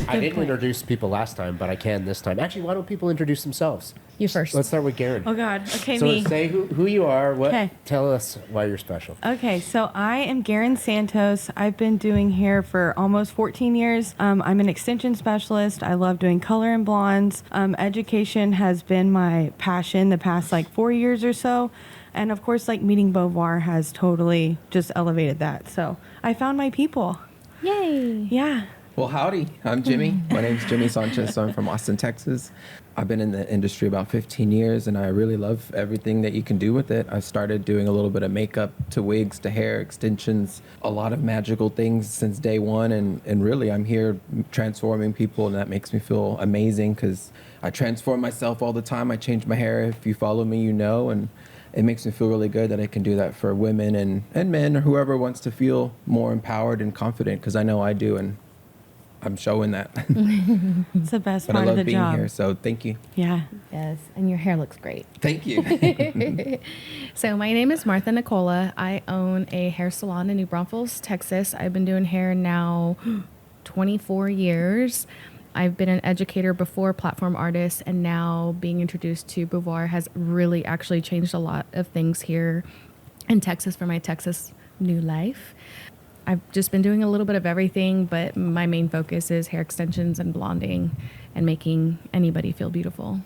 I didn't introduce people last time, but I can this time. Actually, why don't people introduce themselves? You first. Let's start with Garen. Oh God. Okay, So me. say who you are. What? Okay. Tell us why you're special. Okay, so I am Garen Santos. I've been doing hair for almost 14 years. I'm an extension specialist. I love doing color and blondes. Education has been my passion the past 4 years or so. And of course, meeting Beauvoir has totally just elevated that. So I found my people. Yay. Yeah. Well, howdy. I'm Jimmy. My name's Jimmy Sanchez. I'm from Austin, Texas. I've been in the industry about 15 years, and I really love everything that you can do with it. I started doing a little bit of makeup to wigs to hair extensions, a lot of magical things since day one, and really I'm here transforming people, and that makes me feel amazing because I transform myself all the time. I change my hair. If you follow me, you know, and it makes me feel really good that I can do that for women and men or whoever wants to feel more empowered and confident, because I know I do, and I'm showing that. It's the best But part I love of the being job. here, so thank you. Yeah. Yes, and your hair looks great. Thank you. So my name is Martha Nicola. I own a hair salon in New Braunfels, Texas. I've been doing hair now 24 years. I've been an educator before, platform artist, and now being introduced to Beauvoir has really actually changed a lot of things here in Texas for my Texas new life. I've just been doing a little bit of everything, but my main focus is hair extensions and blonding and making anybody feel beautiful.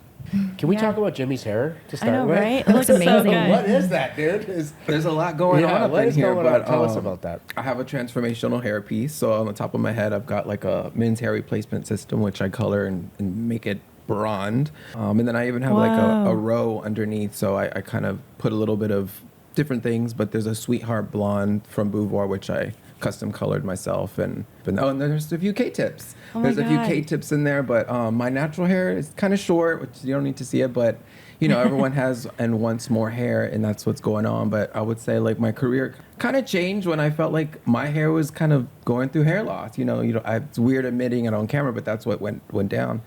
Can we talk about Jimmy's hair to I start know, with? right? It looks so amazing. good. What is that, dude? There's a lot going on up what in is here, going but on? Tell us about that. I have a transformational hair piece. So on the top of my head, I've got a men's hair replacement system, which I color and make it blonde. And then I even have Wow. a row underneath. So I kind of put a little bit of different things, but there's a sweetheart blonde from Beauvoir, which I custom colored myself. And there's a few K-tips. Oh my There's a few God. K-tips in there, but my natural hair is kind of short, which you don't need to see it, but everyone has and wants more hair, and that's what's going on. But I would say my career kind of changed when I felt like my hair was kind of going through hair loss. It's weird admitting it on camera, but that's what went down.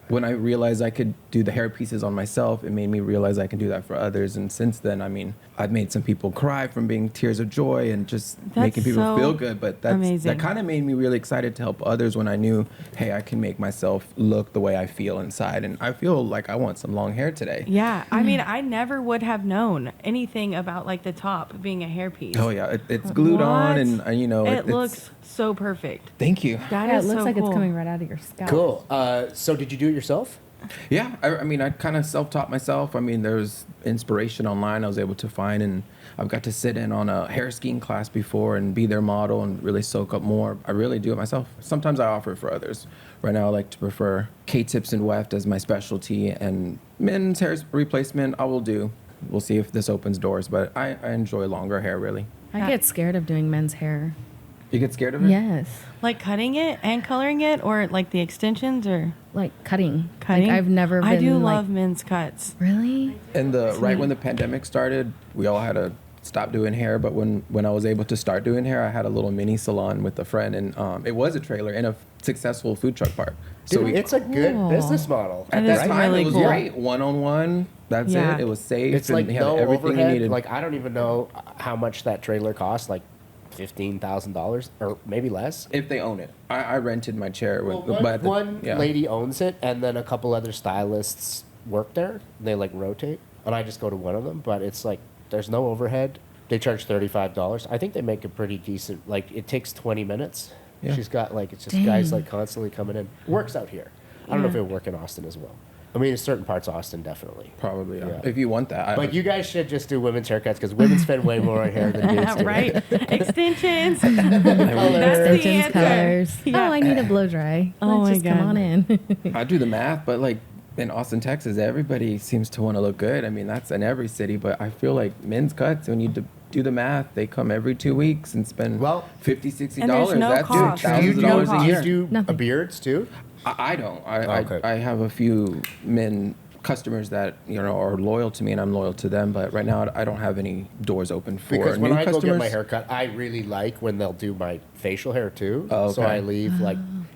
When I realized I could do the hair pieces on myself, it made me realize I can do that for others. And since then, I've made some people cry from being tears of joy and just making people so feel good. But amazing. that kind of made me really excited to help others when I knew, hey, I can make myself look the way I feel inside. And I feel like I want some long hair today. Yeah. I mean, I never would have known anything about the top being a hairpiece. Oh, yeah. It's glued on, and it looks so perfect. Thank you. That Yeah, is it looks so like cool. it's coming right out of your scalp. Cool. So did you do it yourself? Yeah, I kind of self-taught myself. There's inspiration online I was able to find, and I've got to sit in on a hair skiing class before and be their model and really soak up more. I really do it myself. Sometimes I offer it for others. Right now I like to prefer K-tips and weft as my specialty, and men's hair replacement I will do. We'll see if this opens doors, but I enjoy longer hair, really. I get scared of doing men's hair. You get scared of it? Yes. Like cutting it and coloring it, or the extensions, or Like cutting. cutting? Like I've never been I do love men's cuts. Really? And right when the pandemic started, we all had to stop doing hair. But when I was able to start doing hair, I had a little mini salon with a friend, and it was a trailer in a successful food truck park. Dude, it's a good Cool. business model. At It that is time, really it was cool. great. One-on-one. That's Yeah. it. It was safe. It's and you had no everything you overhead. needed. I don't even know how much that trailer costs. $15,000 or maybe less. if they own it. I rented my chair. One yeah. lady owns it, and then a couple other stylists work there. They rotate, and I just go to one of them. But it's there's no overhead. They charge $35. I think they make a pretty decent. It takes 20 minutes. Yeah. She's got it's just guys constantly coming in. Works out here. I don't know if it would work in Austin as well. In certain parts of Austin, definitely. Probably, yeah. Yeah. If you want that. But you guys should just do women's haircuts because women spend way more on hair than dudes do. Right? Extensions. Color. That's the Extensions, answer. colors. Yeah. Oh, I need a blow dry. Oh Let's my just come God. on in. I do the math, but in Austin, Texas, everybody seems to want to look good. That's in every city, but I feel like men's cuts, when you do the math, they come every 2 weeks and spend Well, $50, $60. and there's no That's cost. thousands of No dollars a cost. year. Do you do Nothing. beards too? I don't. Okay. I have a few men customers that are loyal to me, and I'm loyal to them. But right now, I don't have any doors open for Because new when I customers. go get my hair cut, I really like when they'll do my facial hair too. Oh, So okay. I leave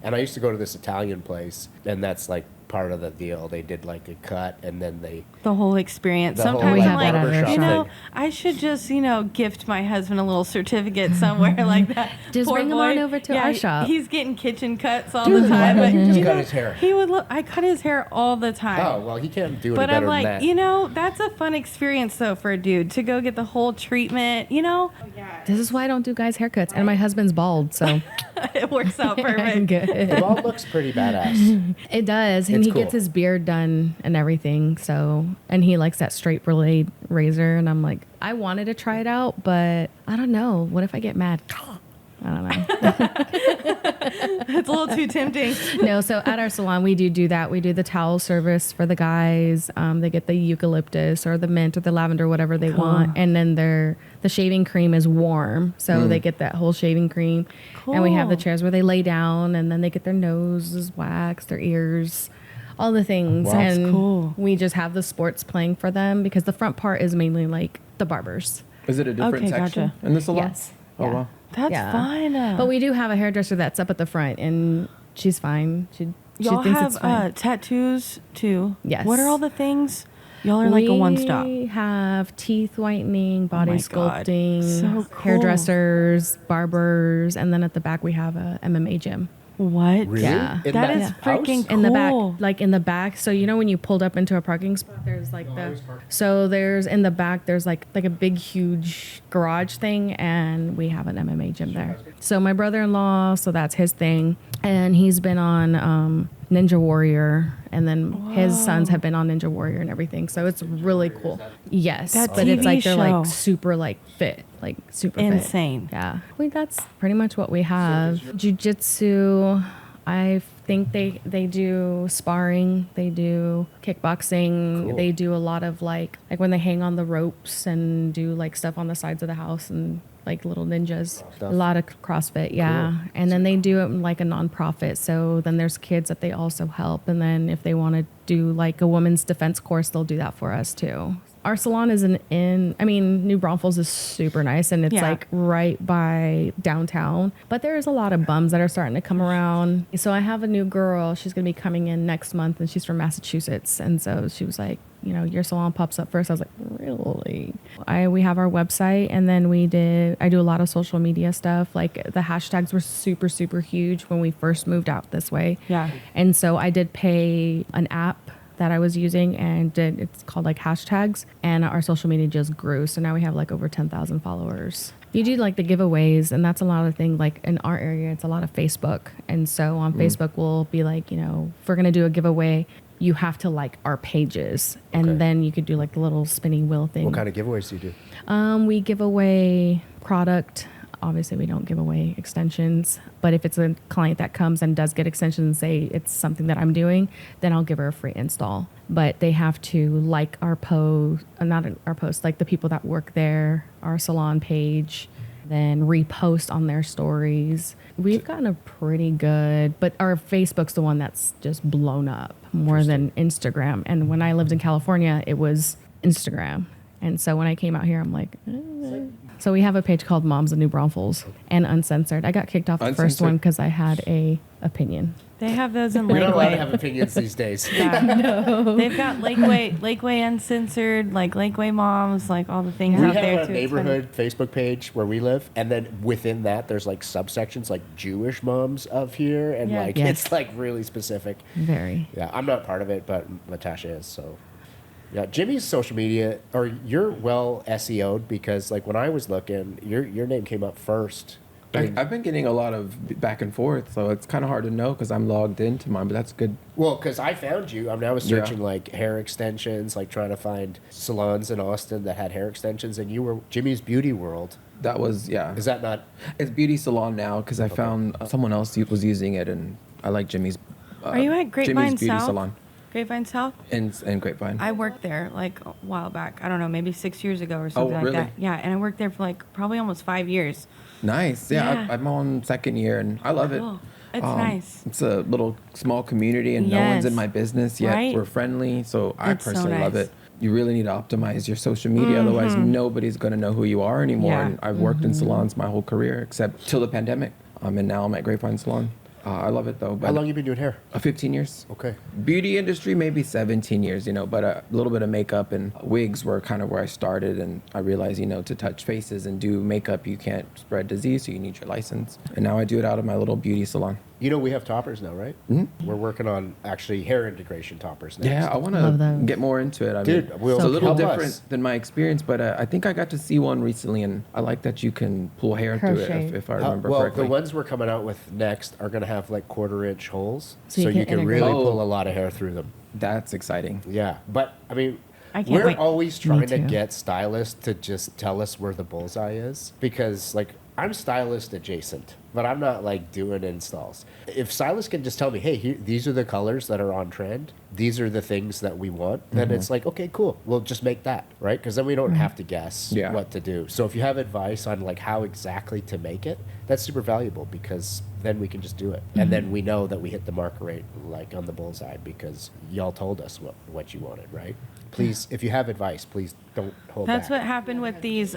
and I used to go to this Italian place, and that's part of the deal. They did like a cut, and then The whole experience. The whole, Sometimes We I'm have that like, at our barbershop you know, thing. I should just, gift my husband a little certificate somewhere like that. Just Poor bring him boy. on over to our shop. He's getting kitchen cuts all Dude, the time. why But don't you just you cut know, his hair? he would look. I cut his hair all the time. Oh well, he can't do any But better I'm than like, that. that's a fun experience though for a dude to go get the whole treatment. This is why I don't do guys' haircuts. And my husband's bald, so It works out I'm perfect. The good. bald looks pretty badass. It does. And It's he cool. gets his beard done and everything. So, and he likes that straight blade razor. And I'm like, I wanted to try it out, but I don't know. What if I get mad? I don't know. It's a little too tempting. No, so at our salon, we do that. We do the towel service for the guys. They get the eucalyptus or the mint or the lavender, whatever they want. And then the shaving cream is warm. So they get that whole shaving cream. And we have the Cool. chairs where they lay down and then they get their noses waxed, their ears, all the things. Wow. That's And cool. we just have the sports playing for them because the front part is mainly like the barbers. Is it a different Okay, section gotcha. in the salon? Yes. Oh, Yeah. wow. That's Yeah. fine. But we do have a hairdresser that's up at the front and she's fine. She Y'all thinks have it's fine. tattoos too. Yes. What are all the things? Y'all are like a one stop. We have teeth whitening, body my God. sculpting, So cool. hairdressers, barbers, and then at the back we have a MMA gym. What? Really? Yeah. In That that is house? freaking In the back, Cool. like in the back. So you know when you pulled up into a parking spot, there's like there's in the back there's like a big huge garage thing, and we have an MMA gym there. So my brother-in-law, so that's his thing, and he's been on Ninja Warrior, and then his sons have been on Ninja Warrior and everything. So it's really cool. Yes, That but it's TV like they're show. like super like fit, like super fit. Insane. Yeah. That's pretty much what we have. Jiu-jitsu, I think they do sparring, they do kickboxing, Cool. they do a lot of like when they hang on the ropes and do like stuff on the sides of the house and like little ninjas. Stuff. A lot of CrossFit, yeah. Cool. And then they do it in like a nonprofit. So then there's kids that they also help. And then if they want to do like a women's defense course, they'll do that for us too. Our salon is New Braunfels is super nice and it's Yeah. like right by downtown. But there's a lot of bums that are starting to come around. So I have a new girl. She's going to be coming in next month and she's from Massachusetts. And so she was like, your salon pops up first. I was like, really? We have our website and then I do a lot of social media stuff. Like the hashtags were super, super huge when we first moved out this way. Yeah. And so I did pay an app that I was using and it's called like hashtags, and our social media just grew. So now we have like over 10,000 followers. You do like the giveaways, and that's a lot of things. Like in our area, it's a lot of Facebook. And so on Facebook, we'll be like, if we're going to do a giveaway, you have to like our pages. And Okay. then you could do like the little spinning wheel thing. What kind of giveaways do you do? We give away product. Obviously, we don't give away extensions. But if it's a client that comes and does get extensions and say it's something that I'm doing, then I'll give her a free install. But they have to like our post, not our post, like the people that work there, our salon page, then repost on their stories. We've gotten a pretty good, but our Facebook's the one that's just blown up more than Instagram. And when I lived in California, it was Instagram. And so when I came out here, I'm like, So we have a page called Moms of New Braunfels and Uncensored. I got kicked off the first Uncensored? one because I had a opinion. They have those in You're not allowed to have Lakeway. opinions these days. Yeah. They've got Lakeway Uncensored, like Lakeway Moms, like all the things We out have there a too. It's funny. neighborhood Facebook page where we live, and then within that, there's like subsections like Jewish moms of here, and Yeah. like Yes. it's like really specific. Very. Yeah, I'm not part of it, but Natasha is. So, yeah, Jimmy's social media, or you're well SEO'd because like when I was looking, your name came up first. I've been getting a lot of back and forth, so it's kind of hard to know because I'm logged into mine, but that's good. Well, because I found you. I mean, I was Yeah. searching like hair extensions, like trying to find salons in Austin that had hair extensions, and you were Jimmy's Beauty World. That was, yeah. Is that not? It's Beauty Salon now because I found someone else was using it, and I like Jimmy's. Are you at Grapevine Jimmy's Beauty South? Salon Grapevine South? in Grapevine. I worked there like a while back. I don't know, maybe 6 years ago or something really? like that. Yeah, and I worked there for like probably almost 5 years. Nice. Yeah, Yeah. I'm on second year, and I love it. Cool. It's nice. It's a little small community, and no one's in Yes. my business yet. Right? We're friendly, so I It's so personally love nice. it. You really need to optimize your social media, otherwise nobody's going to know who you are anymore. Yeah. And I've worked in salons my whole career, except till the pandemic. And now I'm at Grapevine Salon. I love it though. But How long you been doing hair? 15 years. Okay. Beauty industry, maybe 17 years, but a little bit of makeup and wigs were kind of where I started. And I realized, to touch faces and do makeup, you can't spread disease, so you need your license. And now I do it out of my little beauty salon. We have toppers now, right? Mm-hmm. We're working on actually hair integration toppers next. Yeah, I want Love to those. get more into it. I Dude, mean, we'll- it's a little help different us. than my experience, but I think I got to see one recently, and I like that you can pull hair through it, Crochet. if I remember well, correctly. the ones we're coming out with next are going to have like 1/4-inch holes, So so you you can can integrate. really Oh. pull a lot of hair through them. That's exciting. Yeah, but I mean, I can't we're wait. always trying to too. get stylists to just tell us where the bullseye is because, like, I'm stylist adjacent, but I'm not like doing installs. If stylists can just tell me, hey, these are the colors that are on trend, these are the things that we want, then it's like, okay, cool, we'll just make that, right? Because then we don't have to guess Yeah. what to do. So if you have advice on like how exactly to make it, that's super valuable because then we can just do it, and then we know that we hit the marker rate like on the bullseye because y'all told us what you wanted, right? Please, if you have advice, please don't hold That's back. what happened with these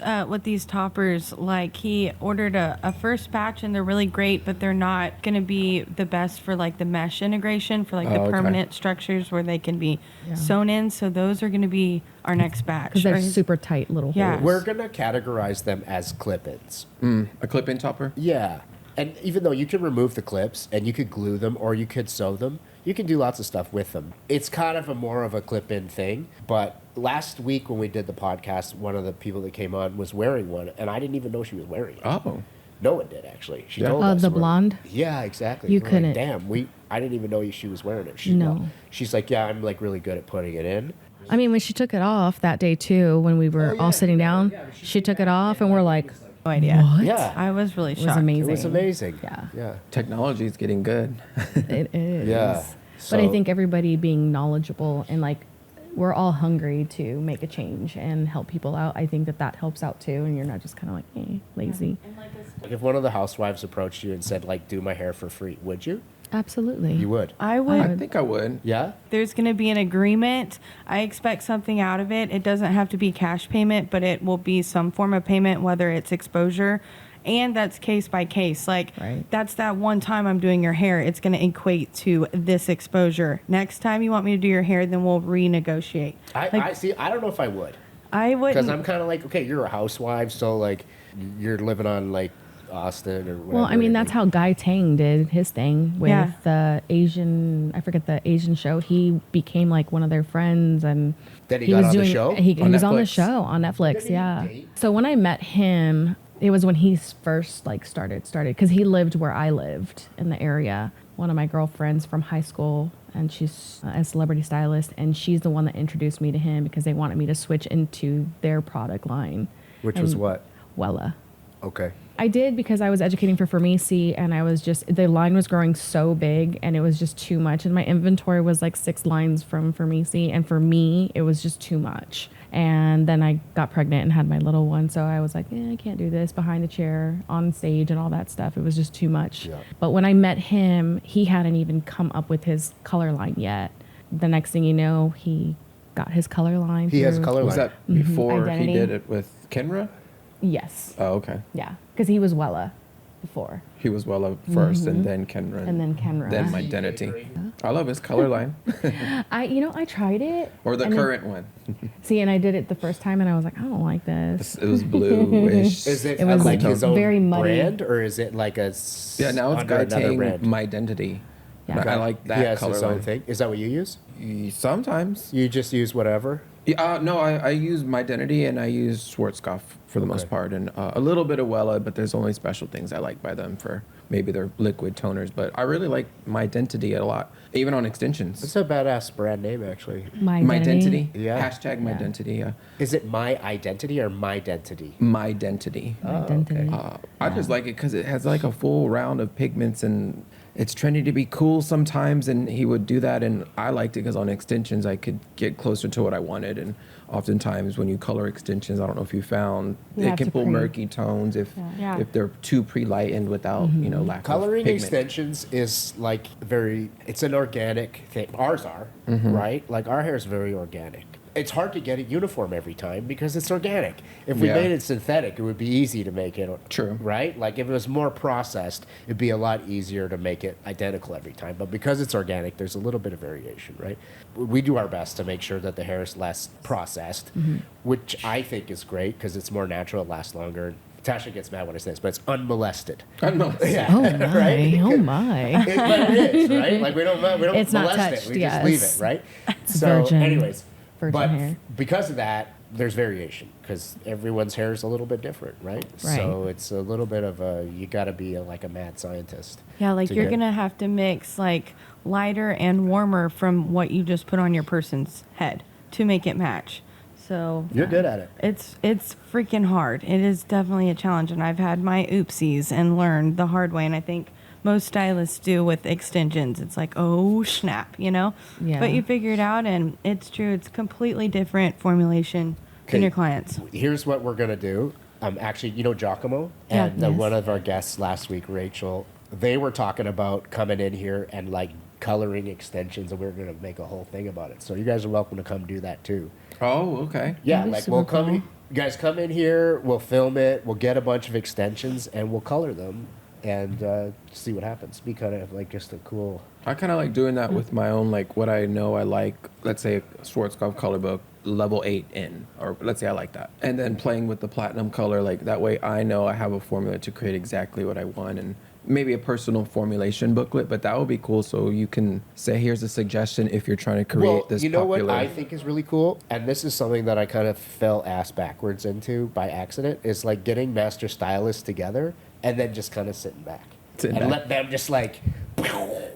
toppers. Like he ordered a first batch and they're really great, but they're not going to be the best for like the mesh integration for like Oh, the okay. permanent structures where they can be sewn in. So those are going to be our next batch. Because they're Or- super tight little Yeah. holes. We're gonna categorize them as clip-ins. A clip-in topper? Yeah, and even though you can remove the clips and you could glue them or you could sew them, you can do lots of stuff with them. It's kind of more of a clip-in thing. But last week when we did the podcast, one of the people that came on was wearing one, and I didn't even know she was wearing it. Oh. No one did actually. She Yeah. told us. The We're- blonde? Yeah, exactly. You We're like, couldn't- Damn, I didn't even know she was wearing it. No. She's like, yeah, I'm like really good at putting it in. I mean, when she took it off that day too, when we were all sitting down, she took it off and we're like, no idea. what? Yeah, I was really was shocked. amazing. it was amazing. Yeah. Yeah. Technology is getting good. It is. Yeah. But I So- think everybody being knowledgeable and like, we're all hungry to make a change and help people out. I think that helps out too. And you're not just kind of like, lazy. Like if one of the housewives approached you and said, like, do my hair for free, would you? Absolutely. You would. I would. I think I would. Yeah? There's going to be an agreement. I expect something out of it. It doesn't have to be cash payment, but it will be some form of payment, whether it's exposure. And that's case by case. Like, Right. that's that one time I'm doing your hair. It's going to equate to this exposure. Next time you want me to do your hair, then we'll renegotiate. I see. I don't know if I would. I Because wouldn't. I'm kind of like, okay, you're a housewife, so like you're living on like Austin or whatever. Well, I mean, that's how Guy Tang did his thing with Yeah. the Asian, I forget the Asian show. He became like one of their friends and Then he got on the show? He On was on the Netflix? show on Netflix. Didn't he Yeah. date? So when I met him, it was when he first like started because he lived where I lived in the area. One of my girlfriends from high school, and she's a celebrity stylist, and she's the one that introduced me to him because they wanted me to switch into their product line. Which was And what? Wella. Okay. I did because I was educating for Farmisi, and I was just, the line was growing so big and it was just too much. And my inventory was like 6 lines from Farmisi, and for me, it was just too much. And then I got pregnant and had my little one. So I was like, I can't do this behind a chair, on stage, and all that stuff. It was just too much. Yeah. But when I met him, he hadn't even come up with his color line yet. The next thing you know, he got his color line. He has a through- color Was line. that before Identity. he did it with Kenra? Yes. Oh, okay. Yeah. Because he was Wella before. He was Wella 1st, and then Kenra. And then Kenra. Then my identity. I love his color line. I tried it. Or the and then- current one. See, and I did it the first time, and I was like, I don't like this. It was bluish. Is it, It was like his own very muddy. brand, or is it like Yeah, now it's under Guy another Tang, brand? my identity. Yeah. I like that he has color his own line. thing. Is that what you use? Sometimes. You just use whatever? Yeah, no, I use my identity and I use Schwarzkopf for the most Okay. part, and a little bit of Wella, but there's only special things I like by them for maybe their liquid toners. But I really like my identity a lot, even on extensions. It's a badass brand name, actually. My My identity. identity. Yeah. Hashtag my Yeah. identity. Yeah. Is it my identity or my identity? My identity. My identity. I just like it because it has like a full round of pigments, and it's trendy to be cool sometimes, and he would do that, and I liked it because on extensions I could get closer to what I wanted, and oftentimes when you color extensions, I don't know if you found, You it have can to pull pre- murky tones if Yeah. if they're too pre-lightened without lack Coloring of pigment. extensions is like it's an organic thing. Ours are, right? Like our hair is very organic. it's hard to get it uniform every time because it's organic. If we Yeah. made it synthetic, it would be easy to make it. True. Right? Like if it was more processed, it'd be a lot easier to make it identical every time. But because it's organic, there's a little bit of variation, right? We do our best to make sure that the hair is less processed, which I think is great because it's more natural, it lasts longer. Tasha gets mad when I say this, but it's unmolested. Unmolested. Yeah. Oh my! Right? Oh my! But it is, right? Like we don't It's not molest touched, it. We yes. just leave it, right? So, virgin. anyways, Virgin but hair. because of that, there's variation because everyone's hair is a little bit different, right? So it's a little bit of a you got to be like a mad scientist. Yeah, like to you're get- gonna have to mix like lighter and warmer from what you just put on your person's head to make it match. So You're good at it. It's freaking hard. It is definitely a challenge, and I've had my oopsies and learned the hard way. And I think most stylists do with extensions. It's like, oh snap, you know. Yeah. But you figure it out, and it's true. It's completely different formulation than Okay. your clients. Here's what we're gonna do. Actually, you know Giacomo Yeah. and Yes. one of our guests last week, Rachel. They were talking about coming in here and like coloring extensions, and we were gonna make a whole thing about it. So you guys are welcome to come do that too. Oh, okay. Yeah, That'd be like super we'll come. cool. You guys come in here. We'll film it. We'll get a bunch of extensions and we'll color them and see what happens. Be kind of like just a cool. I kind of like doing that with my own, like what I know I like. Let's say a Schwarzkopf color book, level 8 in, or let's say I like that. And then playing with the platinum color, like that way I know I have a formula to create exactly what I want, and maybe a personal formulation booklet, but that would be cool. So you can say, here's a suggestion if you're trying to create this you know popular. what I think is really cool, and this is something that I kind of fell ass backwards into by accident, is like getting master stylists together and then just kind of sitting back Sitting and back. let them just like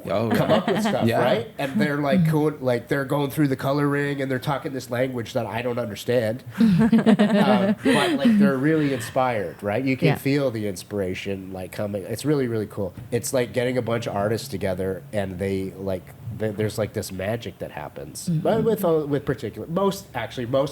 Oh, come up with stuff, Yeah. right? And they're like cool, like they're going through the coloring and they're talking this language that I don't understand, but like they're really inspired, right? You can Yeah. feel the inspiration like coming. It's really really cool. It's like getting a bunch of artists together and they like there's like this magic that happens. But with particular most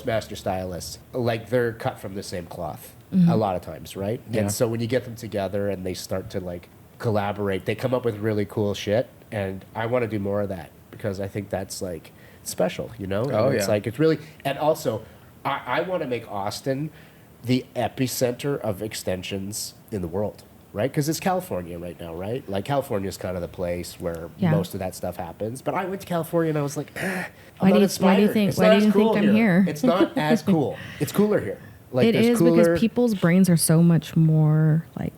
master stylists, like they're cut from the same cloth a lot of times, right? Yeah. And so when you get them together and they start to like collaborate, they come up with really cool shit, and I want to do more of that because I think that's like special, you know? Oh, And it's yeah. like it's really, and also I want to make Austin the epicenter of extensions in the world, right? Because it's California right now, right? Like California is kind of the place where Yeah. most of that stuff happens. But I went to California and I was like, I'm Why not do you inspired. think- It's why not do you as cool think I'm here? It's not as cool. It's cooler here. Like It there's is cooler, because people's brains are so much more like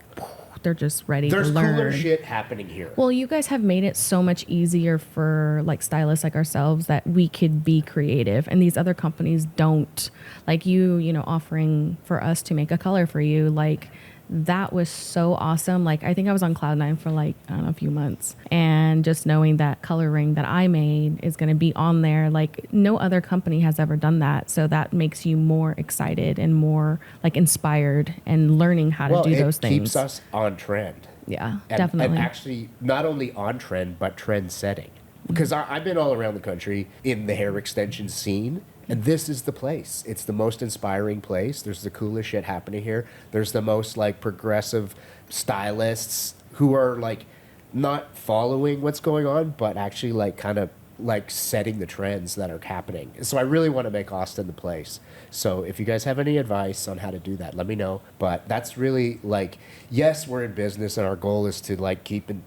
they're just ready there's to learn. cooler shit happening here. Well, you guys have made it so much easier for like stylists like ourselves that we could be creative, and these other companies don't. Like you know, offering for us to make a color for you, like that was so awesome. Like I think I was on cloud 9 for like, I don't know, a few months, and just knowing that coloring that I made is going to be on there, like no other company has ever done that. So that makes you more excited and more like inspired and learning how to do those it things. keeps us on trend. Yeah, And, definitely. And actually, not only on trend, but trend setting. Because I've been all around the country in the hair extension scene, and this is the place. It's the most inspiring place. There's the coolest shit happening here. There's the most like progressive stylists who are like not following what's going on, but actually like kind of like setting the trends that are happening. So I really want to make Austin the place. So if you guys have any advice on how to do that, let me know. But that's really like, yes, we're in business and our goal is to like keep and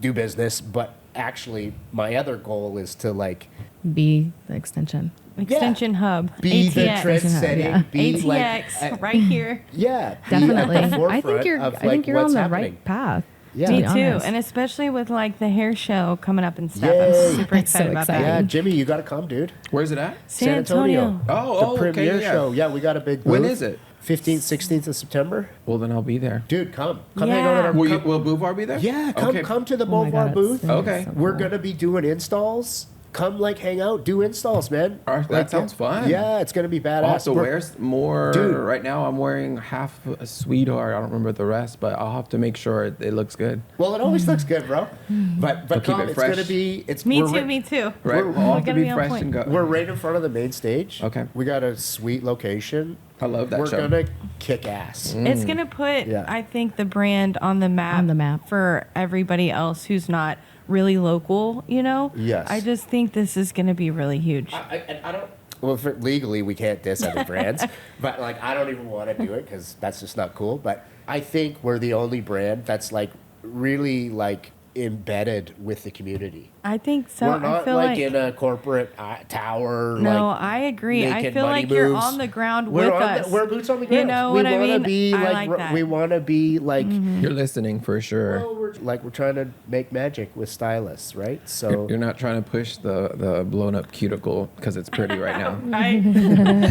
do business, but actually my other goal is to like Be the extension. Extension hub. be the ATX. trend setting, Yeah. be ATX like right here. yeah, be Definitely. at the I forefront think you're of, I think you're on what's the happening. right path. Yeah. to Me be too, honest. and especially with like the hair show coming up and stuff. Yay. I'm super That's so excited about exciting. Yeah, that. Jimmy, you got to come, dude. Where's it at? San Antonio. Oh, the okay, premiere yeah. show. Yeah, we got a big When booth. is it? 15th, 16th of September. Well, then I'll be there. Dude, come hang Yeah. out at our. Will, come- will Beauvoir be there? yeah, Okay. come to the Oh my Beauvoir God, booth. it's Okay. so We're cool. gonna be doing installs. Come like hang out, do installs, man. All right, that sounds fun. Yeah, it's gonna be badass. I'll have to We're- wear more. Dude. Right now, I'm wearing half a sweetheart. I don't remember the rest, but I'll have to make sure it looks good. Well, it always looks good, bro. But keep come, it it's fresh. gonna be. It's Me we're too. right- Me too. Right? We're- We'll all have to gotta be be on fresh point. and go. We're right in front of the main stage. Okay. We got a sweet location. I love that We're show. gonna kick ass. It's gonna put, Yeah. I think, the brand on the map. On the map. For everybody else who's not really local. You know. Yes. I just think this is gonna be really huge. I don't. well, legally we can't diss other brands, but like I don't even want to do it because that's just not cool. But I think we're the only brand that's like really like embedded with the community. I think so. We're not I feel like in a corporate tower. No, like, I agree. I making feel money like you're moves. on the ground We're with on us. we're boots on the ground. You know we what I wanna mean? be I like, like that. we want to be like. You're listening for sure. Well, we're trying to make magic with stylists, right? So You're not trying to push the blown up cuticle because it's pretty right now. Right?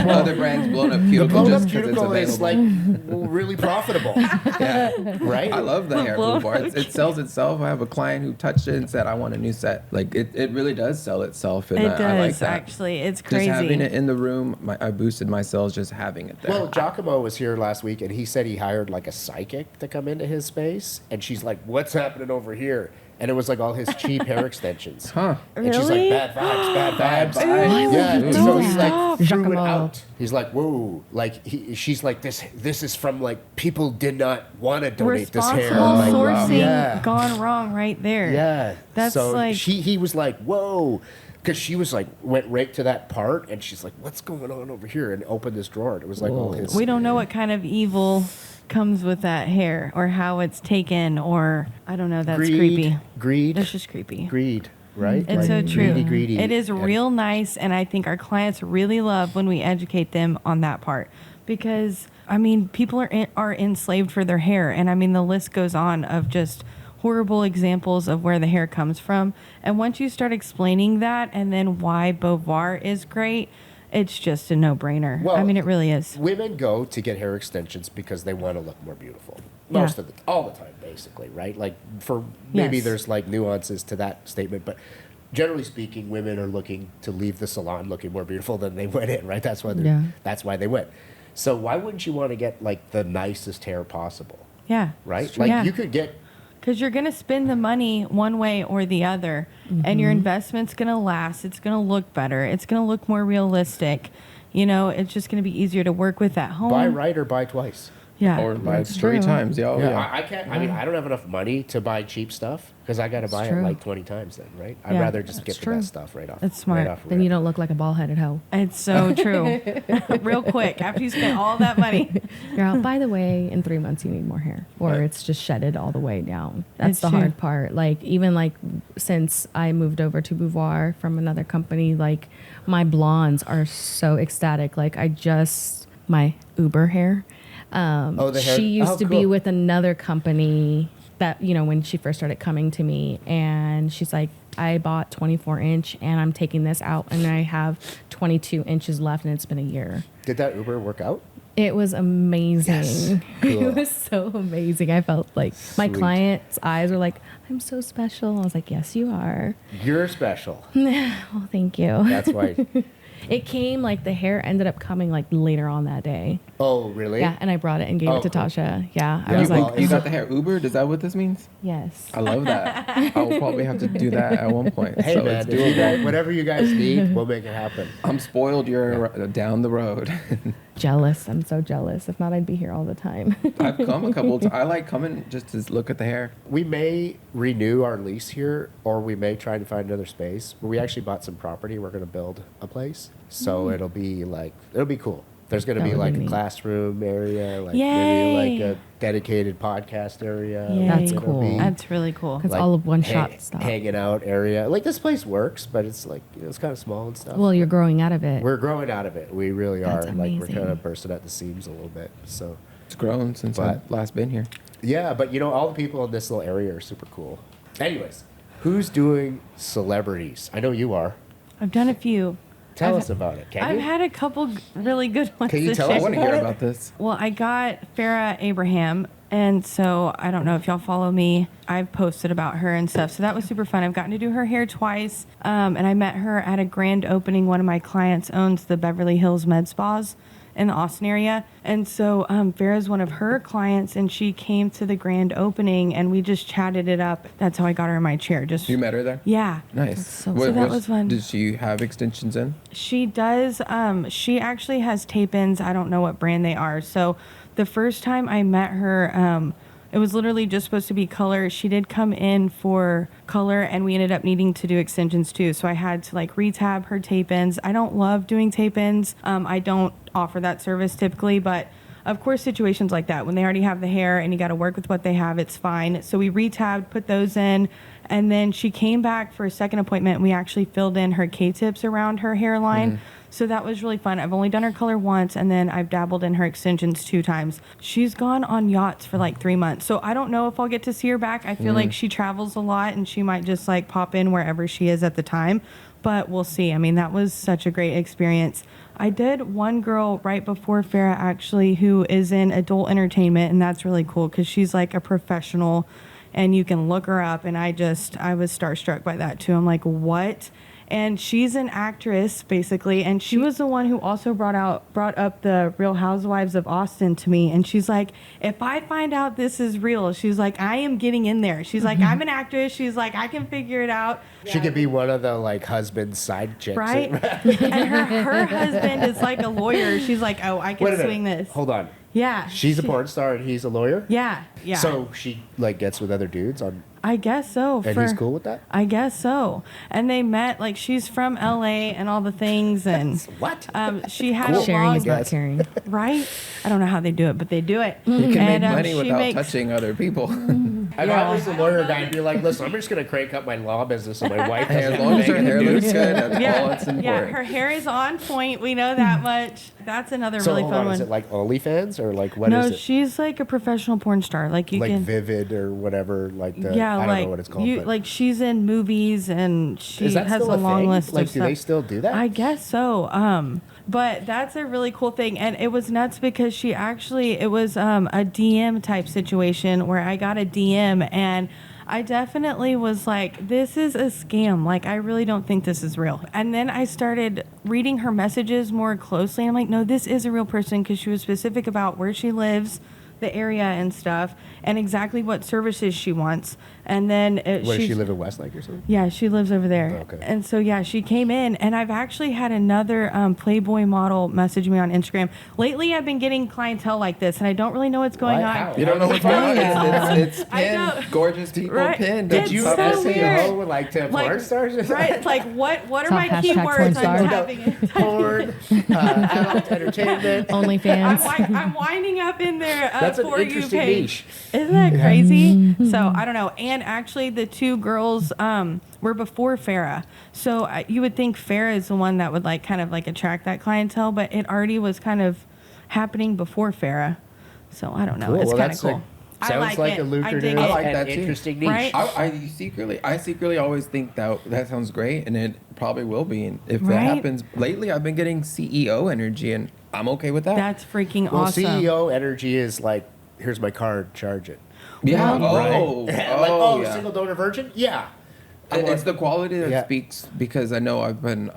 Other brands blown up the cuticle blown up just because it's cuticle available. is like really profitable, yeah. right? I love the hair blown Beauvoir. up It sells itself. I have a client who touched it and said, "I want a new set." Like it really does sell itself, and It I does, like that. actually. It's Just crazy. having it in the room, I boosted my sales just having it there. Well, Giacomo was here last week, and he said he hired like a psychic to come into his space, and she's like, "What's happening over here?" And it was like all his cheap hair extensions. Huh. And she's like, Really? bad vibes, bad vibes. Bad vibes. Yeah, Ooh. so he Stop. like threw it Giacomo. out. He's like, whoa, like she's like, this is from like people did not want to donate this hair. Responsible Like, sourcing yeah, gone wrong right there. yeah. That's so like- he was like, whoa, because she was like went right to that part, and she's like, what's going on over here? And opened this drawer, and it was like all his. We don't know what kind of evil comes with that hair or how it's taken, or I don't know. That's creepy. Greed. That's just creepy. Greed. Right? It's so true. Greedy. It is And- real nice, and I think our clients really love when we educate them on that part, because I mean, people are enslaved for their hair, and I mean the list goes on of just horrible examples of where the hair comes from. And once you start explaining that, and then why Beauvoir is great, it's just a no-brainer. Well, I mean, it really is. Women go to get hair extensions because they want to look more beautiful. Yeah. All the time, basically, right? Like for maybe Yes. there's like nuances to that statement, but generally speaking, women are looking to leave the salon looking more beautiful than they went in, right? That's why Yeah. that's why they went. So why wouldn't you want to get like the nicest hair possible, Yeah. right? true. Like Yeah. you could get Because you're going to spend the money one way or the other, and your investment's going to last. It's going to look better. It's going to look more realistic. You know, it's just going to be easier to work with at home. buy right or buy twice. Yeah. Or by That's 3 true. times, yeah. Oh, Yeah, yeah. I can't. I mean, I don't have enough money to buy cheap stuff because I got to buy it true. like 20 times then, right? I'd Yeah, rather just get that's the true. best stuff right off. That's smart. Right off Then rip. you don't look like a bald-headed hoe. It's so true. Real quick, after you spend all that money. You're out. By the way, in 3 months you need more hair, or Right. it's just shedded all the way down. That's It's the true. hard part. Like even like since I moved over to Beauvoir from another company, like my blondes are so ecstatic. Like my Uber hair. Oh, the hair- She used oh, to be cool. with another company that, you know, when she first started coming to me, and she's like, I bought 24-inch and I'm taking this out and I have 22 inches left and it's been a year. Did that Uber work out? It was amazing. Yes. Cool. It was so amazing. I felt like my Sweet. client's eyes were like, I'm so special. I was like, yes, you are. You're special. Well, thank you. That's why. It came like the hair ended up coming like later on that day. Oh, really? Yeah, and I brought it and gave Oh, it to cool. Tasha. Yeah, I Yeah, was well, like, You got the hair Ubered? Is that what this means? yes. I love that. I will probably have to do that at one point. Hey, so man, it's if you doable. guys, whatever you guys need, we'll make it happen. I'm spoiled. You're down the road. Jealous. I'm so jealous. If not, I'd be here all the time. I've come a couple times. I like coming just to look at the hair. We may renew our lease here, or we may try to find another space. But we actually bought some property. We're going to build a place, so it'll be cool. There's going to That be would like be a neat. classroom area, like Yay. maybe like a dedicated podcast area. Yay. That's It'll cool. be, That's really cool. It's all of one shot stuff. hanging out area. Like this place works, but it's like it's kind of small and stuff. Well, you're growing out of it. We're growing out of it. We really That's are. Like we're amazing. kind of bursting at the seams a little bit. So It's grown since But- I've last been here. yeah, but you know, all the people in this little area are super cool. Anyways, who's doing celebrities? I know you are. I've done a few. Tell I've- us about it. Can I've you? had a couple really good ones. Can you this tell I year. us want to about hear it? about this. Well, I got Farrah Abraham, and so I don't know if y'all follow me. I've posted about her and stuff, so that was super fun. I've gotten to do her hair twice, and I met her at a grand opening. One of my clients owns the Beverly Hills Med Spas in the Austin area, and so Farrah's one of her clients, and she came to the grand opening, and we just chatted it up. That's how I got her in my chair. Just You met her there? yeah. Nice. so So that was fun. Did she have extensions in? She does. She actually has tape-ins. I don't know what brand they are. So the first time I met her, It was literally just supposed to be color. She did come in for color, and we ended up needing to do extensions too. So I had to like retab her tape-ins. I don't love doing tape-ins. I don't offer that service typically, but of course, situations like that, when they already have the hair and you got to work with what they have, it's fine. So we retabbed, put those in, and then she came back for a second appointment, and we actually filled in her K-tips around her hairline. So that was really fun. I've only done her color once, and then I've dabbled in her extensions 2 times. She's gone on yachts for like 3 months. So I don't know if I'll get to see her back. I feel like she travels a lot, and she might just like pop in wherever she is at the time. But we'll see. I mean, that was such a great experience. I did one girl right before Farrah, actually, who is in adult entertainment, and that's really cool because she's like a professional, and you can look her up, and I was starstruck by that too. I'm like, what? And she's an actress, basically, and she was the one who also brought up the Real Housewives of Austin to me, and she's like, if I find out this is real, she's like, I am getting in there. She's like, I'm an actress. She's like, I can figure it out. She could be one of the like husband's side chicks. Right? And her husband is like a lawyer. She's like, oh, I can swing this. Hold on. Yeah. She's a porn star and he's a lawyer? Yeah. Yeah. So she like gets with other dudes on I guess so. and he's cool with that? I guess so. And they met, like, she's from LA and all the things, and What? she had a Sharing long, is not caring. right? I don't know how they do it, but they do it. You can And, make money she without makes- touching other people. If I was the lawyer guy, I'd be like, listen, I'm just going to crank up my law business and my wife Hey, doesn't as long as her make hair news. looks good, that's all Yeah, that's important. yeah, her hair is on point. We know that much. That's another So really hold fun on, one. is it like OnlyFans or like what no, is it? she's like a professional porn star. Like you Like can, Vivid or whatever, like the, yeah, I don't like know what it's called. you, but like she's in movies, and she is that has still a a long thing? list Like, of do stuff. they still do that? I guess so. But that's a really cool thing. And it was nuts because it was a DM type situation where I got a DM, and I definitely was like, this is a scam. Like, I really don't think this is real. And then I started reading her messages more closely. And I'm like, no, this is a real person, because she was specific about where she lives, the area and stuff, and exactly what services she wants. And then Where does she she's- live in Westlake or something? yeah, she lives over there. Okay. And so, yeah, she came in, and I've actually had another Playboy model message me on Instagram. Lately, I've been getting clientele like this, and I don't really know what's going Why? on. How? You don't know what's going on? It's I know. pinned. Gorgeous people Right. pinned. It's Did you so ever say weird. hello with like to porn stars? Right? Like, what are Top my hashtag porn keywords star. I'm tapping in? Porn, adult entertainment. OnlyFans. I'm winding up in their That's an For You interesting page. niche. Isn't that crazy? So I don't know. And actually, the 2 girls were before Farrah. So you would think Farrah is the one that would like kind of like attract that clientele, but it already was kind of happening before Farrah. So I don't know. Cool. It's Well, kind of that's cool. I Sounds like it. a lucrative I dig I like it. that and too. interesting niche. Right? I secretly always think that sounds great, and it probably will be. And if that Right? happens, lately I've been getting CEO energy, and I'm okay with that. That's freaking Well, awesome. CEO energy is like, here's my card, charge it. yeah. Well, Like, yeah. single donor virgin? Yeah. It's the quality that Yeah. speaks, because I know I've been,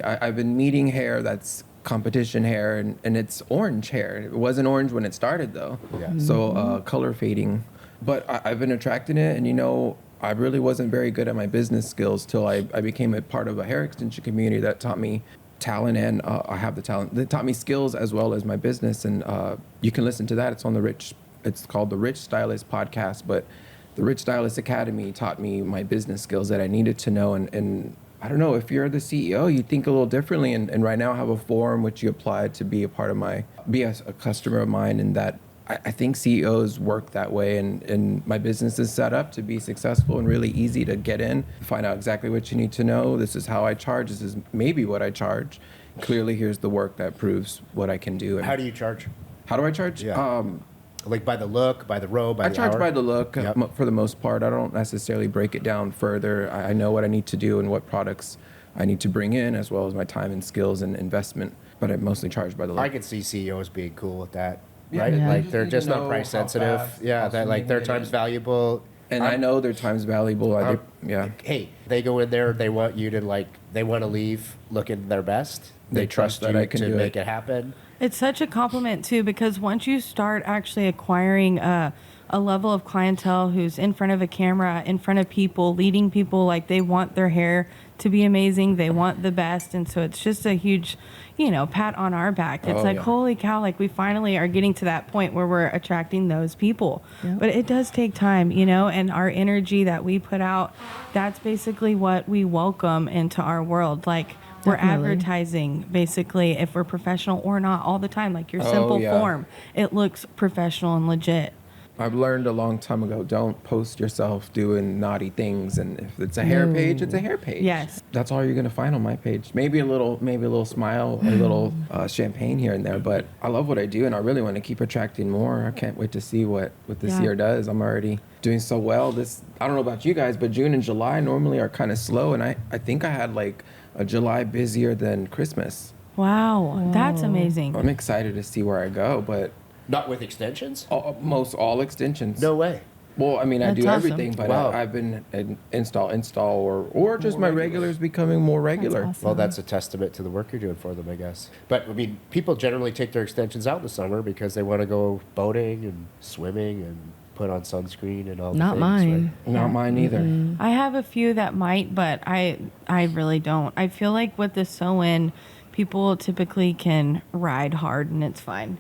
I've been meeting hair that's competition hair, and it's orange hair. It wasn't orange when it started, though. Yeah. So color fading. But I've been attracting it, and I really wasn't very good at my business skills till I became a part of a hair extension community that taught me talent, and I have the talent. They taught me skills as well as my business, and you can listen to that. It's on it's called the Rich Stylist Podcast, but the Rich Stylist Academy taught me my business skills that I needed to know. And I don't know, if you're the CEO, you think a little differently. And right now I have a forum which you apply to be a customer of mine, and that I think CEOs work that way, and my business is set up to be successful and really easy to get in, find out exactly what you need to know. This is how I charge. This is maybe what I charge. Clearly, here's the work that proves what I can do. And How do you charge? how do I charge? Yeah. Like by the look, by the row, by I the charge hour? by the look Yep. for the most part. I don't necessarily break it down further. I know what I need to do and what products I need to bring in, as well as my time and skills and investment. But I mostly charge by the look. I could see CEOs being cool with that, Yeah, right? yeah. Like they're You just know not price how sensitive. fast, Yeah, how that soon like they their can get time's in. valuable. And I know their time's valuable. Yeah. Hey, they go in there. They want you to they want to leave looking their best. They trust that you I can to do make it happen. It's such a compliment too, because once you start actually acquiring a level of clientele who's in front of a camera, in front of people, leading people, like they want their hair to be amazing. They want the best. And so it's just a huge, pat on our back. It's holy cow, like we finally are getting to that point where we're attracting those people. Yep. But it does take time, and our energy that we put out, that's basically what we welcome into our world. Like, we're advertising, basically, if we're professional or not, all the time. Like your simple form, it looks professional and legit. I've learned a long time ago, don't post yourself doing naughty things. And if it's a hair page, it's a hair page. Yes. That's all you're going to find on my page. Maybe a little smile, a little champagne here and there. But I love what I do, and I really want to keep attracting more. I can't wait to see what this year does. I'm already doing so well. I don't know about you guys, but June and July normally are kind of slow. And I think I had like a July busier than Christmas. Wow. That's amazing. I'm excited to see where I go, but... Not with extensions? Almost all extensions. No way. Well, I mean, I That's do awesome. everything, but Wow. I've been an install, or just my regulars becoming more regular. That's awesome. Well, that's a testament to the work you're doing for them, I guess. But, I mean, people generally take their extensions out in the summer because they want to go boating and swimming and put on sunscreen and all the Not things, mine. right? Not mine either. I have a few that might, but I really don't. I feel like with the sew-in, people typically can ride hard and it's fine.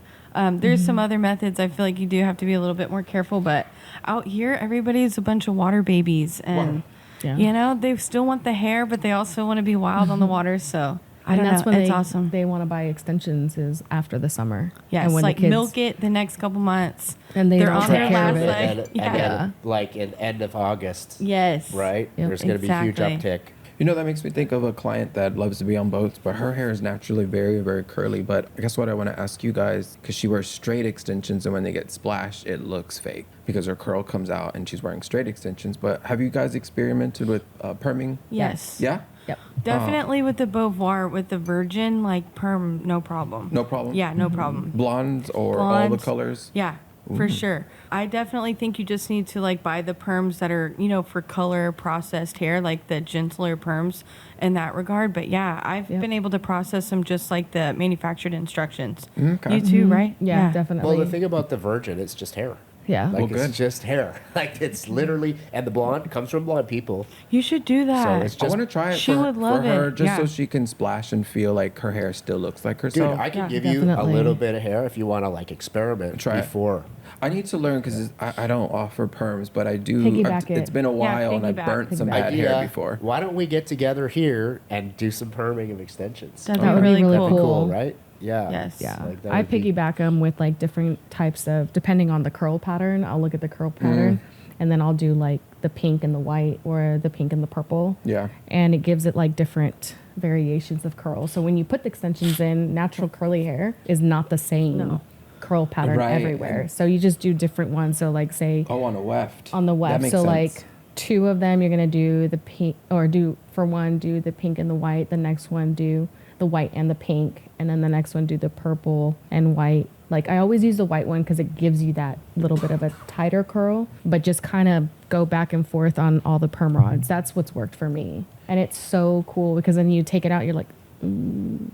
There's some other methods I feel like you do have to be a little bit more careful, but out here, everybody's a bunch of water babies, and they still want the hair, but they also want to be wild on the water. So I don't know. When It's awesome. They want to buy extensions is after the summer. Yes, and when like the kids, milk it the next couple months, and they're don't on take their care of last it. leg. And Yeah. then, like in end of August, Yes. right? Yep. There's going to be a huge Exactly. uptick. That makes me think of a client that loves to be on boats, but her hair is naturally very, very curly. But I guess what I want to ask you guys, because she wears straight extensions, and when they get splashed, it looks fake because her curl comes out and she's wearing straight extensions. But have you guys experimented with perming? Yes. Yeah? Yep. Definitely with the Beauvoir, with the virgin, like perm, no problem. No problem? Yeah, no problem. Blondes or all the Blondes. colors? Yeah, for sure. I definitely think you just need to like buy the perms that are, for color processed hair, like the gentler perms in that regard. But yeah, I've been able to process them just like the manufactured instructions. Okay. You too, right? Yeah, definitely. Well, the thing about the virgin, it's just hair. Yeah. Like, Well, it's good. just hair. Like, it's literally, and the blonde comes from blonde people. You should do that. So it's I just, want to try it She for, would love for her it, just so yeah. she can splash and feel like her hair still looks like dude, herself. I can Yeah, give you a definitely. little bit of hair if you want to, like, experiment Try it. before. I need to learn because I don't offer perms, but I do. Piggyback It's it. been a while, and I piggyback. burnt some bad Idea, hair before. why don't we get together here and do some perming of extensions? That'd That would be really That'd be cool. cool, right? Yeah. Yes. Yeah, Like, that I would be- piggyback them with like different types of, depending on the curl pattern. I'll look at the curl pattern, and then I'll do like the pink and the white, or the pink and the purple. Yeah. And it gives it like different variations of curl. So when you put the extensions in, natural curly hair is not the same No. curl pattern Right. everywhere. So you just do different ones. So like say Oh, on the weft. on the That web. makes So sense. like 2 of them, you're gonna do the pink, or do the pink and the white. The next one do the white and the pink, and then the next one do the purple and white. Like I always use the white one because it gives you that little bit of a tighter curl, but just kind of go back and forth on all the perm rods. That's what's worked for me, and it's so cool because then you take it out, you're like,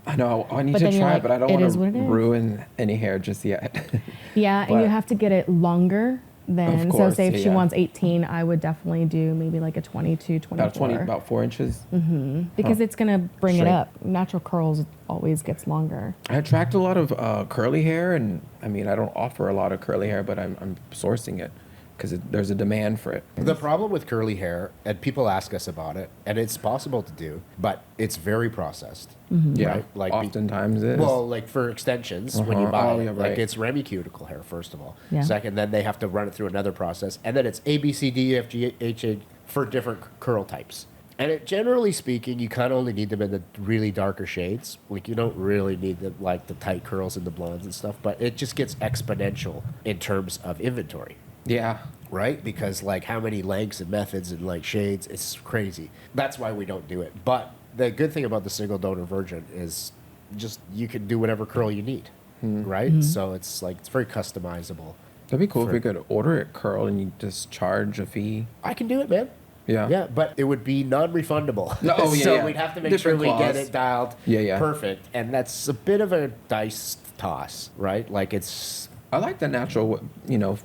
I know. I need But to then you're try, like, but I don't it want is to what it is. ruin any hair just yet. yeah, and you But- have to get it longer. Then, Of course, so say if she yeah. wants 18, I would definitely do maybe like a 22, 24. about 4 inches. Because it's going to bring it Shrink. up. Natural curls always gets longer. I attract a lot of curly hair, and I mean, I don't offer a lot of curly hair, but I'm sourcing it because there's a demand for it. The problem with curly hair, and people ask us about it, and it's possible to do, but it's very processed. Yeah, Right? Like oftentimes it is. Well, like for extensions, when you Uh-huh. buy Oh, it, yeah, like right. it's Remy cuticle hair, first of all. Yeah. Second, then they have to run it through another process, and then it's A, B, C, D, E, F, G, H, A for different curl types. And it, generally speaking, you kind of only need them in the really darker shades. Like you don't really need the the tight curls and the blondes and stuff, but it just gets exponential in terms of inventory. yeah. Right? Because like how many lengths and methods and like shades, it's crazy. That's why we don't do it. But the good thing about the single donor virgin is just you can do whatever curl you need. Right? So it's like it's very customizable. That'd be cool if For- we could order it curl and you just charge a fee. I can do it, man. Yeah. Yeah, but it would be non-refundable. No, oh, yeah, so yeah. we'd have to make Different sure we get clause. it dialed Yeah, yeah. perfect. And that's a bit of a dice toss, right? Like it's I like the natural,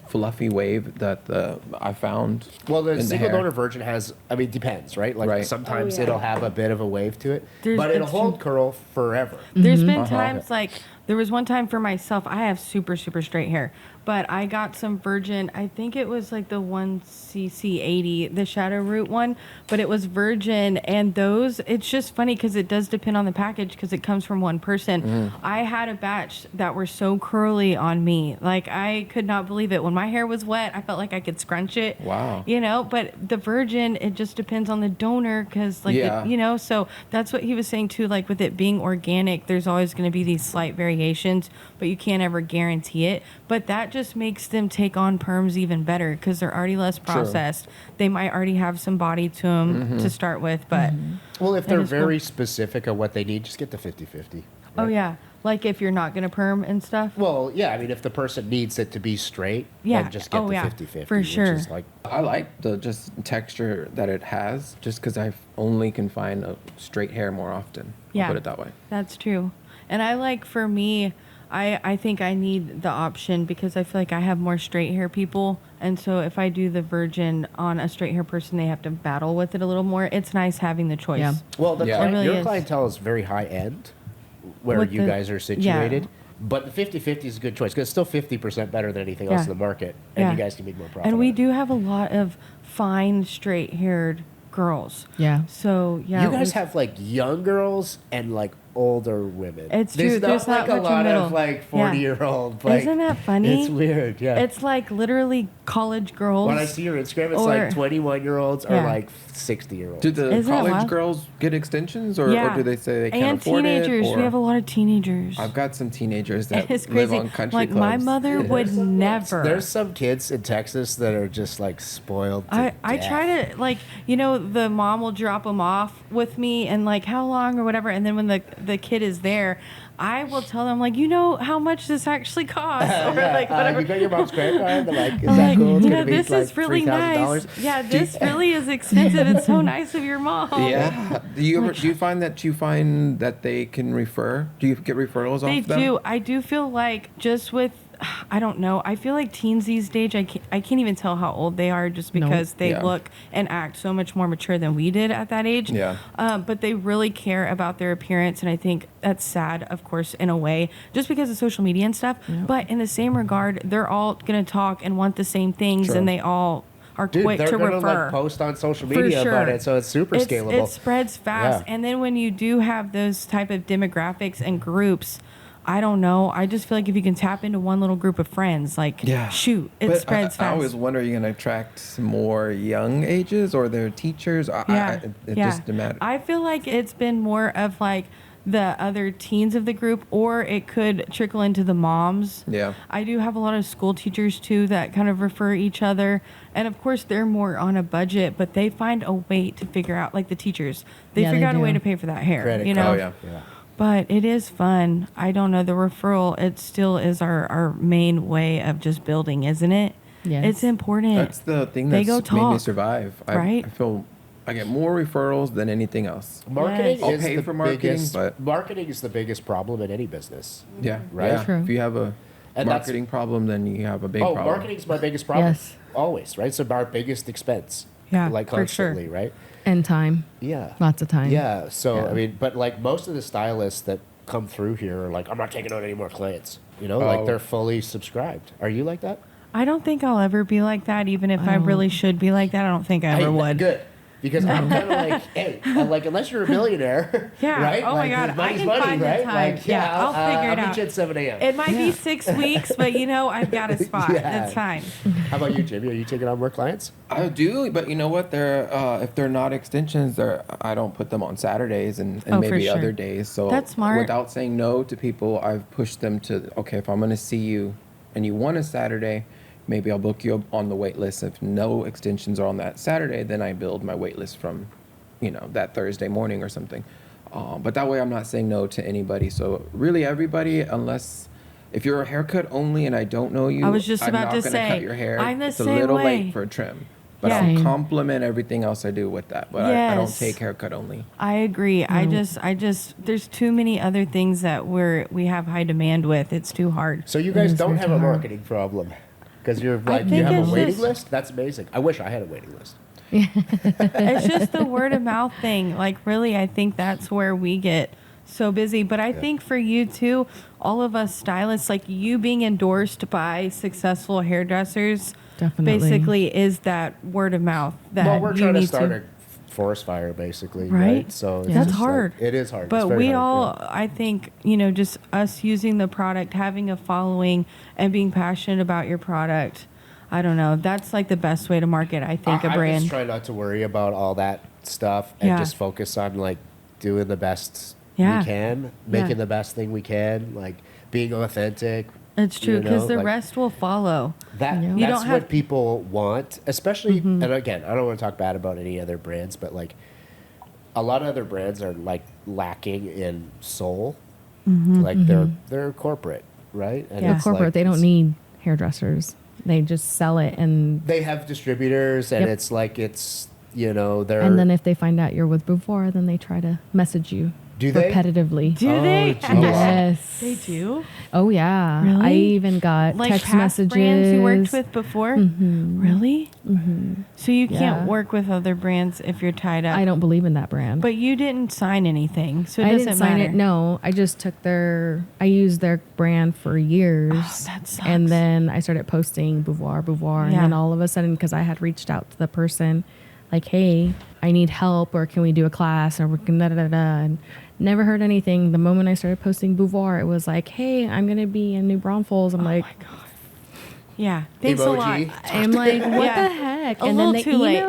fluffy wave that I found. Well, the in single hair. donor virgin has, I mean, depends, right? Like Right. sometimes Oh, yeah. it'll have a bit of a wave to it, There's- but it'll it's hold curl forever. There's been Uh-huh. times like there was one time for myself. I have super straight hair, but I got some virgin. I think it was like the 1cc80, the shadow root one, but it was virgin. And those, it's just funny because it does depend on the package because it comes from one person. I had a batch that were so curly on me, like I could not believe it. When my hair was wet, I felt like I could scrunch it. Wow. But the virgin, it just depends on the donor because like Yeah. so that's what he was saying too, like with it being organic, there's always going to be these slight variations, but you can't ever guarantee it. But that just makes them take on perms even better because they're already less processed. They might already have some body to them to start with, but Well, if That they're is cool. very specific of what they need, just get the 50-50. oh right? yeah, like if you're not going to perm and stuff. Well, yeah, I mean, if the person needs it to be straight, Yeah. then just get Oh, the yeah. 50-50. For sure. Which is like, I like the just texture that it has, just because I only can find a straight hair more often. Yeah. I'll put it that way. That's true. And I like, for me, I think I need the option because I feel like I have more straight hair people. And so if I do the virgin on a straight hair person, they have to battle with it a little more. It's nice having the choice. Yeah. well, the Yeah. client, It really your is. clientele is very high end, where With you the- guys are situated. But the 50-50 is a good choice because it's still 50% better than anything else Yeah. in the market, and Yeah. you guys can make more profit. And we on it. do have a lot of fine straight haired girls. Yeah. So, yeah. You guys we- have like young girls and like older women. It's There's true. not There's like not a much in lot middle. of like Yeah. 40-year-old. Like, Isn't that funny? It's weird. Yeah. It's like literally college girls. when I see your Instagram, it's or- like 21-year-olds or Yeah. like 60-year-olds. Do the Isn't that college wild? girls get extensions, or Yeah. do they say they can't and afford teenagers. it? We have a lot of teenagers. I've got some teenagers that It's live crazy. on country Like clubs. my mother would never. There's some kids in Texas that are just like spoiled. To I try death. to, like, the mom will drop them off with me and like how long or whatever, and then when the kid is there, I will tell them like, how much this actually costs, or like whatever. You got your mom's credit card. They're like, is I'm that like, cool? It's gonna be this like is really $3,000. nice. Yeah, this really is expensive. It's so nice of your mom. Yeah. Do you find that they can refer? Do you get referrals They off them? do. I do feel like just with, I don't know. I feel like teens these days, I can't even tell how old they are just Nope. because they Yeah. look and act so much more mature than we did at that age. Yeah. But they really care about their appearance. And I think that's sad, of course, in a way, just because of social media and stuff. But in the same regard, they're all going to talk and want the same things. Sure. And they all are Dude, quick they're to gonna refer. like post on social For media about sure. it, so it's super scalable. It spreads fast. Yeah. And then when you do have those type of demographics and groups, I don't know. I just feel like if you can tap into one little group of friends, like, shoot, it But spreads I fast. always wonder, are you going to attract more young ages or their teachers? It just matters. I feel like it's been more of like the other teens of the group, or it could trickle into the moms. Yeah. I do have a lot of school teachers too that kind of refer each other. And of course, they're more on a budget, but they find a way to figure out, like the teachers, they Yeah, figure they out a way do. to pay for that hair. Credit you card. know? Oh, yeah. Yeah. But it is fun. I don't know. The referral, it still is our main way of just building, isn't it? Yes. It's important. That's the thing They that's go made me talk, survive. right? I feel I get more referrals than anything else. Marketing Yes. I'll is pay the for marketing, biggest. but- Marketing is the biggest problem in any business. Yeah. Right? Yeah. True. If you have a And that's- marketing problem, then you have a big Oh, problem. marketing's my biggest problem. Yes. Always, right? It's our biggest expense. Yeah, like for sure. constantly, right? And time. Yeah. Lots of time. Yeah. So Yeah. I mean, but like most of the stylists that come through here are like, I'm not taking on any more clients. Oh. Like they're fully subscribed. Are you like that? I don't think I'll ever be like that, even if I really should be like that. I don't think I ever would. Good. Because I'm kind of like, hey, like unless you're a millionaire, Yeah. right? Oh my Like, God. I money's can money, find the right? time. Like, Yeah, I'll figure it I'll out. meet you at 7 a.m. It might be 6 weeks, but I've got a spot. Yeah. It's fine. How about you, Jimmy? Are you taking on more clients? I do, but you know what? If they're not extensions, I don't put them on Saturdays and Oh, for maybe sure. other days. So That's smart. Without saying no to people, I've pushed them to, okay, if I'm going to see you and you want a Saturday, maybe I'll book you on the wait list. If no extensions are on that Saturday, then I build my wait list from, that Thursday morning or something. But that way I'm not saying no to anybody. So really everybody, unless if you're a haircut only and I don't know you, I was just I'm about not to gonna say, cut your hair. I'm the it's a same little way. late for a trim. But Yeah. I'll Same. complement everything else I do with that. But I don't Yes. take haircut only. I agree. I just there's too many other things that we have high demand with. It's too hard. So you guys is don't very have a hard. marketing problem because you're like you think have it's a waiting just- list. That's amazing. I wish I had a waiting list. It's just the word of mouth thing. Like, really, I think that's where we get so busy. But I think for you too, all of us stylists, like you being endorsed by successful hairdressers, Definitely. basically is that word of mouth that Well, we're you trying to need start a forest fire, basically, Right? So it's Yeah. That's just like- hard. it is hard. It's But very we hard, all, yeah. I think, just us using the product, having a following, and being passionate about your product. I don't know. That's like the best way to market, I think, a I brand. just try not to worry about all that stuff and Yeah. just focus on like doing the best Yeah. we can, making Yeah. the best thing we can, like being authentic. It's true, you because know, the like- rest will follow. That Yeah. You that's don't what have- Mm-hmm. people want, especially. And again, I don't want to talk bad about any other brands, but like a lot of other brands are like lacking in soul. Like they're corporate, right? And Yeah. it's Corporate, like- they don't it's- need hairdressers. They just sell it, and They have distributors, and Yep. it's like they're. and then if they find out you're with Beauvoir, then they try to message you Do they? repetitively. Do Oh, they? geez. Yes. They do? Oh yeah. Really? I even got Like text past messages. brands you worked with before? Really? So you can't Yeah. work with other brands if you're tied up. I don't believe in that brand. But you didn't sign anything, so it I doesn't didn't sign matter. it. No, I just took I used their brand for years. Oh, that sucks. And then I started posting Beauvoir. And Yeah. then all of a sudden, because I had reached out to the person, like, hey, I need help, or can we do a class, or we can da-da-da-da. And never heard anything. The moment I started posting Beauvoir, it was like, hey, I'm going to be in New Braunfels. I'm like, Yeah. Thanks a lot. Emoji. I'm like, what Yeah. the heck? A And then little the too late.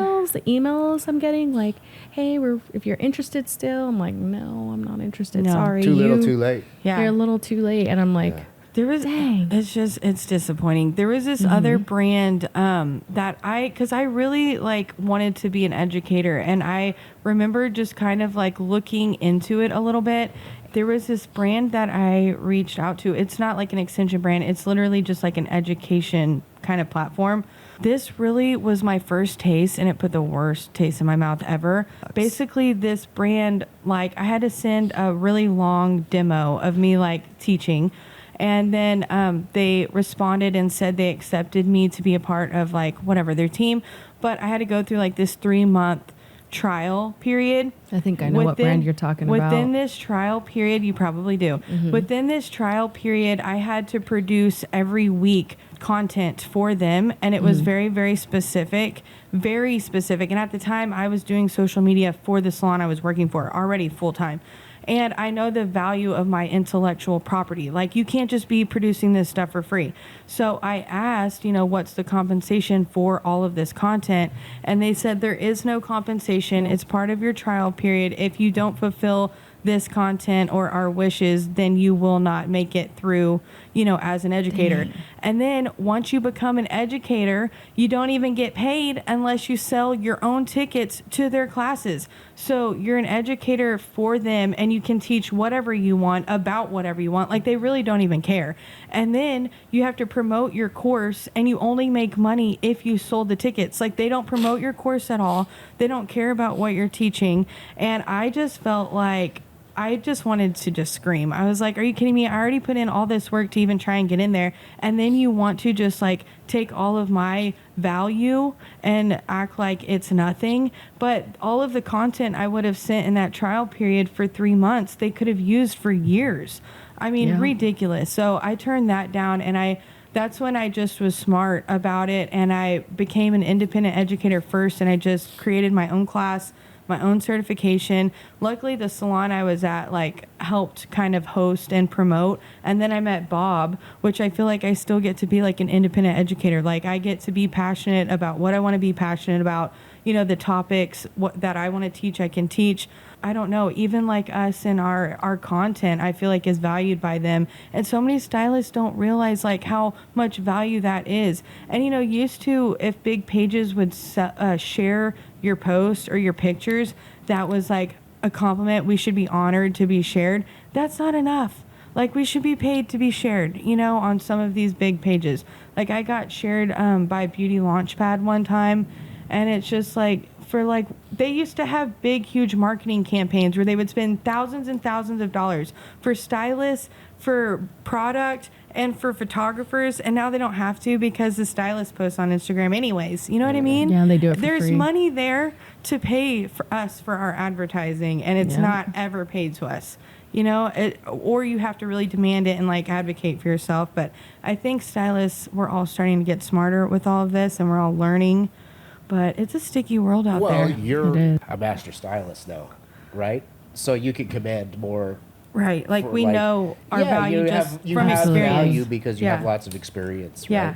emails I'm getting, like, hey, if you're interested still, I'm like, no, I'm not interested. No. Sorry. too little, too late. Yeah. You're a little too late. And I'm like, Yeah. There was, Dang. it's disappointing. There was this other brand that because I really like wanted to be an educator, and I remember just kind of like looking into it a little bit. There was this brand that I reached out to. It's not like an extension brand. It's literally just like an education kind of platform. This really was my first taste, and it put the worst taste in my mouth ever. Basically, this brand, like, I had to send a really long demo of me like teaching. And then they responded and said they accepted me to be a part of like whatever their team. But I had to go through like this 3-month trial period. I think I know what brand you're talking about. Within this trial period, you probably do. Within this trial period, I had to produce every week content for them. And it was very, very specific. Very specific. And at the time, I was doing social media for the salon I was working for already full time. And I know the value of my intellectual property. Like, you can't just be producing this stuff for free. So I asked, what's the compensation for all of this content? And they said there is no compensation. It's part of your trial period. If you don't fulfill this content or our wishes, then you will not make it through, as an educator. And then once you become an educator, you don't even get paid unless you sell your own tickets to their classes. So you're an educator for them, and you can teach whatever you want about whatever you want. Like, they really don't even care. And then you have to promote your course, and you only make money if you sold the tickets. Like, they don't promote your course at all. They don't care about what you're teaching. And I just felt like I just wanted to just scream. I was like, are you kidding me? I already put in all this work to even try and get in there. And then you want to just like take all of my value and act like it's nothing. But all of the content I would have sent in that trial period for 3 months, they could have used for years. I mean, Yeah. ridiculous. So I turned that down, and that's when I just was smart about it. And I became an independent educator first, and I just created my own class, my own certification. Luckily, the salon I was at like helped kind of host and promote. And then I met Bob, which I feel like I still get to be like an independent educator. Like, I get to be passionate about what I want to be passionate about. The topics that I want to teach, I can teach. I don't know, even like us and our content, I feel like is valued by them. And so many stylists don't realize like how much value that is. And, used to, if big pages would share your posts or your pictures, that was like a compliment. We should be honored to be shared. That's not enough. Like, we should be paid to be shared, on some of these big pages. Like, I got shared by Beauty Launchpad one time, And it's just like, for like, they used to have big, huge marketing campaigns where they would spend thousands and thousands of dollars for stylists, for product, and for photographers. And now they don't have to because the stylist posts on Instagram anyways. You know what I mean? Yeah, they do it for There's free. money there to pay for us for our advertising, and it's Yeah. not ever paid to us. You know, or you have to really demand it and like advocate for yourself. But I think stylists, we're all starting to get smarter with all of this, and we're all learning. But it's a sticky world out Well, there. you're It is. a master stylist though, right? So you can command more. Right. Like for, we know our value just you from have experience. value because you have Yeah. lots of experience, right? Yeah.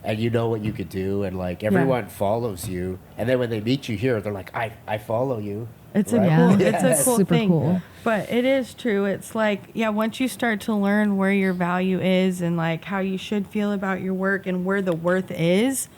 And you know what you could do, and like everyone follows you, and then when they meet you here, they're like, I follow you. It's right? a cool, Yeah. it's a cool Super thing. cool. But it is true. It's like, yeah, once you start to learn where your value is and like how you should feel about your work and where the worth is,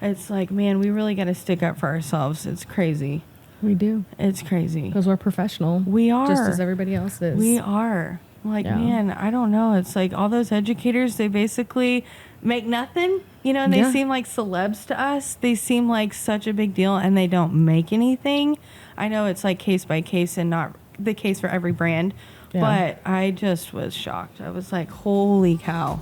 it's like, man, we really got to stick up for ourselves. It's crazy. We do. It's crazy. Because we're professional. We are. Just as everybody else is. We are. Like, Yeah. man, I don't know. It's like all those educators, they basically make nothing, you know, and they Yeah. seem like celebs to us. They seem like such a big deal and they don't make anything. I know it's like case by case and not the case for every brand, Yeah. but I just was shocked. I was like, holy cow.